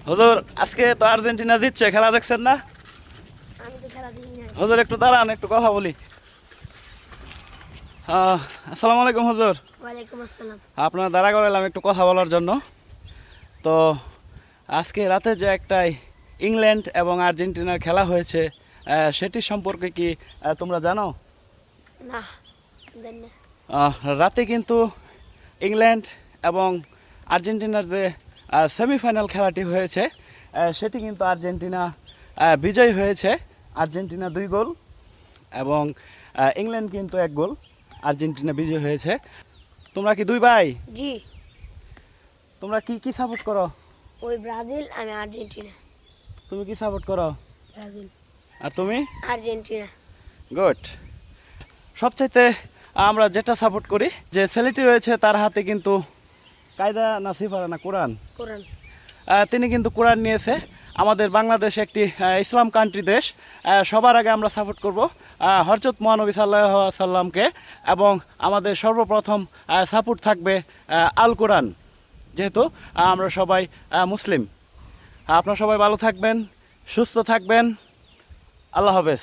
হুজুর আজকে তো আর্জেন্টিনা জিতছে, খেলা দেখছেন না? আমি তো খেলা দেখি না। হুজুর একটু দাঁড়ান, একটু কথা বলি। আসসালামু আলাইকুম হুজুর। ওয়ালাইকুম আসসালাম। আপনার দাঁড়া করালাম একটু কথা বলার জন্য। তো আজকে রাতে যে একটাই ইংল্যান্ড এবং আর্জেন্টিনার খেলা হয়েছে, সেটি সম্পর্কে কি তোমরা জানো? না, জানি না। রাতে কিন্তু ইংল্যান্ড এবং আর্জেন্টিনার যে সেমিফাইনাল খেলাটি হয়েছে, সেটি কিন্তু আর্জেন্টিনা বিজয় হয়েছে। আর্জেন্টিনা 2 গোল এবং ইংল্যান্ড কিন্তু 1 গোল। আর্জেন্টিনা বিজয় হয়েছে। তোমরা কি 2 ভাই? জি, তোমরা কি কি সাপোর্ট করো? ওই ব্রাজিল, আমি আর্জেন্টিনা। তুমি কি সাপোর্ট করো? ব্রাজিল, আর তুমি? আর্জেন্টিনা। গুড। সবচাইতে আমরা যেটা সাপোর্ট করি, যে ছেলেটি রয়েছে তার হাতে কিন্তু কায়দা না সিফারা না কোরআন, কোরআন। তিনি কিন্তু কোরআন নিয়েছে। আমাদের বাংলাদেশ একটি ইসলাম কান্ট্রি দেশ। সবার আগে আমরা সাপোর্ট করব হযরত মহানবী সাল্লাল্লাহু আলাইহি সাল্লামকে, এবং আমাদের সর্বপ্রথম সাপোর্ট থাকবে আল কোরআন, যেহেতু আমরা সবাই মুসলিম। আপনারা সবাই ভালো থাকবেন, সুস্থ থাকবেন। আল্লাহ হাফেজ।